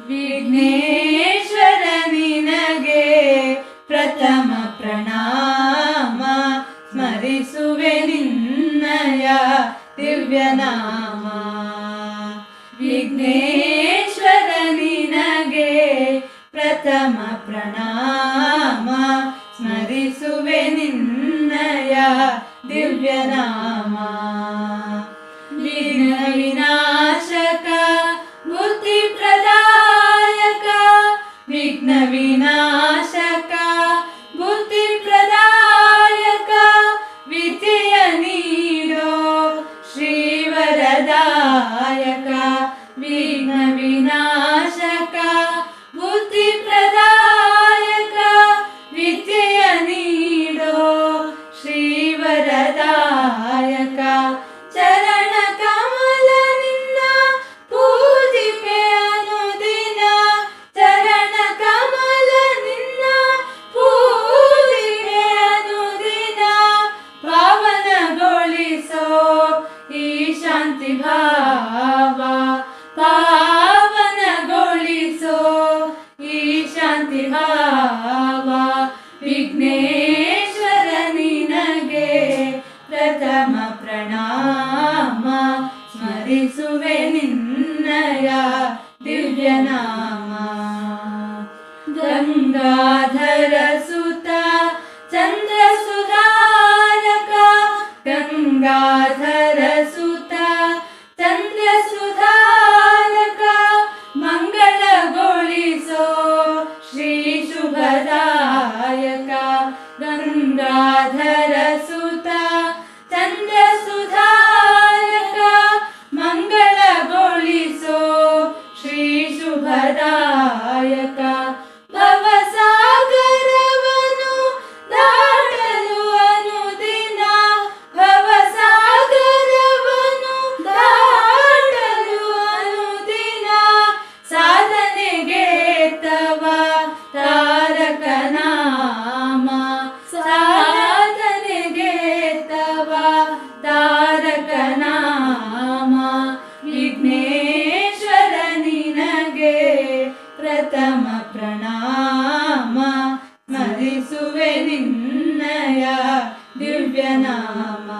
ವಿಘ್ನೇಶ್ವರ ನಿನಗೆ ಪ್ರಥಮ ಪ್ರಣಾಮ, ಸ್ಮರಿಸುವೆ ನಿನ್ನಯ ದಿವ್ಯನಾಮ. ವಿಘ್ನೇಶ್ವರ ನಿನಗೆ ಪ್ರಥಮ ಪ್ರಣಾಮ, ಸ್ಮರಿಸುವೆ ನಿನ್ನಯ ದಿವ್ಯನಾಮ. ವಿಘ್ನ ವಿನಾಶಕ ಬುದ್ಧಿ ಪ್ರದಾಯಕ, ವಿಘ್ನ ವಿನಾಶಕ ಬುದ್ಧಿ ಪ್ರದಾಯಕ, ವಿದ್ಯೆಯ ನೀಡೋ ಶ್ರೀವರದಾಯಕ. ವಿಘ್ನ ವಿನಾಶಕ ಬುದ್ಧಿ ಪ್ರದಾಯಕ, ವಿದ್ಯೆಯ ನೀಡೋ ಶ್ರೀವರದಾಯಕ. ಚರಣ ಕಮಲ ನಿನ್ನ ಪೂಜಿಪೆ ಅನುದಿನ, ಚರಣ ಕಮಲ ನಿನ್ನ ಪೂಜಿಪೆ ಅನುದಿನ. ಪಾವನಗೊಳಿಸೋ ಈ ಶಾಂತಿ ಭಾವ, ಪಾವನಗೊಳಿಸೋ ಈ ಶಾಂತಿ ಭಾವ. ವಿಘ್ನೇಶ್ವರ ನಿನಗೆ ಪ್ರಥಮ ಪ್ರಣಾಮ, ಸ್ಮರಿಸುವೆ ನಿನ್ನಯ ದಿವ್ಯನಾಮ. ಗಂಗಾಧರ ಸುತ ಚಂದ್ರ ಸುಧಾರಕ, ಗಂಗಾಧರ ಸುತ ಚಂದ್ರ ಸುಧಾರಕ. ಮಂಗಳಗೊಳಿಸೋ ಶ್ರೀ ಶುಭದಾಯಕ. ಗಂಗಾಧರ ಸುತ ಚಂದ್ರ ಸುಧಾರಕ, ಮಂಗಳಗೊಳಿಸೋ ಶ್ರೀ ಶುಭದಾಯಕ. ಭವಸಾಗರವನು ದಾಟಲು ಅನುದಿನ, ಭವಸಾಗರವನು ದಾಟಲು ಅನುದಿನ. ಸಾಧನೆಗೆ ತವ ತಾರಕ ನಾಮ, ಸಾಧನೆಗೆ ತವ ತಾರಕ ನಾಮ. ವಿಘ್ನೇಶ್ವರ ನಿನಗೆ ಪ್ರಥಮ ಪ್ರಣಾಮ, ಸ್ಮರಿಸುವೆ ನಿನ್ನಯ ದಿವ್ಯನಾಮ.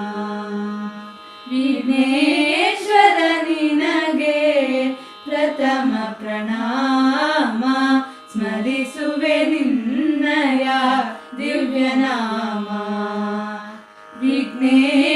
ವಿಘ್ನೇಶ್ವರ ನಿನಗೆ ಪ್ರಥಮ ಪ್ರಣಾಮ, ಸ್ಮರಿಸುವೆ ನಿನ್ನಯ ದಿವ್ಯನಾಮ. ವಿಘ್ನೇಶ್ವರ